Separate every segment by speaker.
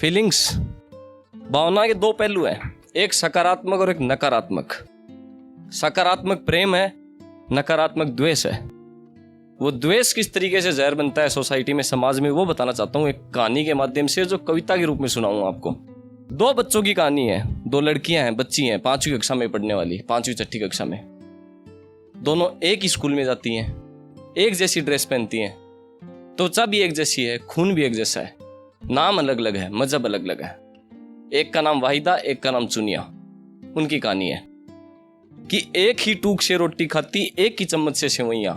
Speaker 1: Feelings, भावना के दो पहलू हैं, एक सकारात्मक और एक नकारात्मक। सकारात्मक प्रेम है, नकारात्मक द्वेष है। वो द्वेष किस तरीके से जहर बनता है सोसाइटी में, समाज में, वो बताना चाहता हूँ एक कहानी के माध्यम से, जो कविता के रूप में सुनाऊंगा आपको। दो बच्चों की कहानी है, दो लड़कियां हैं, बच्ची हैं, 5वीं कक्षा में पढ़ने वाली, 5वीं 6ठी कक्षा में। दोनों एक ही स्कूल में जाती हैं, एक जैसी ड्रेस पहनती हैं, त्वचा भी एक जैसी है, खून भी एक जैसा है, नाम अलग अलग है, मजहब अलग अलग है। एक का नाम वाहिदा, एक का नाम चुनिया। उनकी कहानी है कि एक ही टूक से रोटी खाती, एक ही चम्मच से सेवैयां,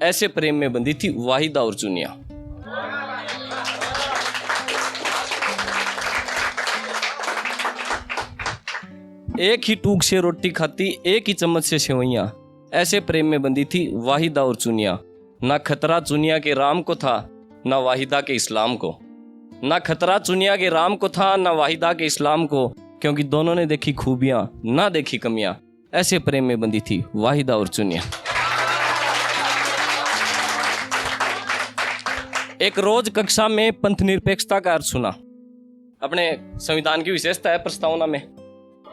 Speaker 1: ऐसे प्रेम में बंधी थी वाहिदा और चुनिया। एक ही टूक से रोटी खाती, एक ही चम्मच से सेवैयां, ऐसे प्रेम में बंधी थी वाहिदा और चुनिया। ना खतरा चुनिया के राम को था, ना वाहिदा के इस्लाम को। ना खतरा चुनिया के राम को था, ना वाहिदा के इस्लाम को, क्योंकि दोनों ने देखी खूबियां, ना देखी कमियां, ऐसे प्रेम में बंधी थी वाहिदा और चुनिया। एक रोज कक्षा में पंथ निरपेक्षता का अर्थ सुना। अपने संविधान की विशेषता है प्रस्तावना में।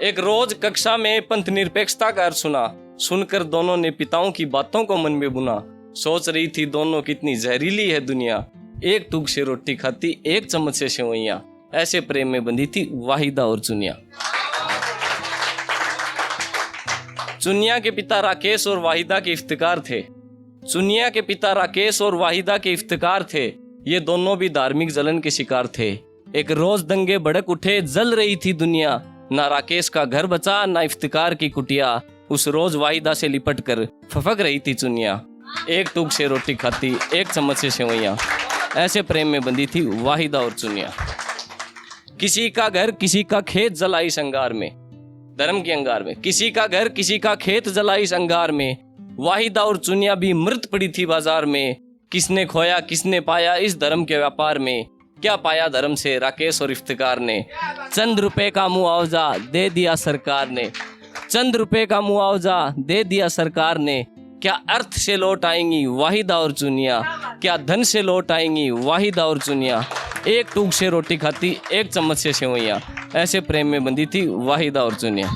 Speaker 1: एक रोज कक्षा में पंथ निरपेक्षता का अर्थ सुना, सुनकर दोनों ने पिताओं की बातों को मन में बुना। सोच रही थी दोनों कितनी जहरीली है दुनिया, एक टूक से रोटी खाती, एक चम्मच से सेवैयां, ऐसे प्रेम में बंधी थी वाहिदा और चुनिया। चुनिया के पिता राकेश और वाहिदा के इफ्तिकार थे। चुनिया के पिता राकेश और वाहिदा के इफ्तिकार थे। ये दोनों भी धार्मिक जलन के शिकार थे। एक रोज दंगे भड़क उठे, जल रही थी दुनिया, ना राकेश का घर बचा, ना इफ्तिकार की कुटिया। उस रोज वाहिदा से लिपट कर फफक रही थी चुनिया, एक टूक से रोटी खाती, एक चम्मच से सेवैयां, ऐसे प्रेम में बंधी थी वाहिदा और चुनिया। किसी का घर किसी का खेत जलाई संगार में, धर्म के अंगार में। किसी का घर किसी का खेत जलाई संगार में, वाहिदा और चुनिया भी मृत पड़ी थी बाजार में। किसने खोया किसने पाया इस धर्म के व्यापार में, क्या पाया धर्म से राकेश और इफ्तिकार ने। चंद रुपए का मुआवजा दे दिया सरकार ने, चंद रुपए का मुआवजा दे दिया सरकार ने। क्या अर्थ से लौट आएंगी वाहिदा और चुनिया, क्या धन से लौट आएंगी वाहिदा और चुनिया। एक टूक से रोटी खाती, एक चम्मच से सेवैयां, ऐसे प्रेम में बंधी थी वाहिदा और चुनिया।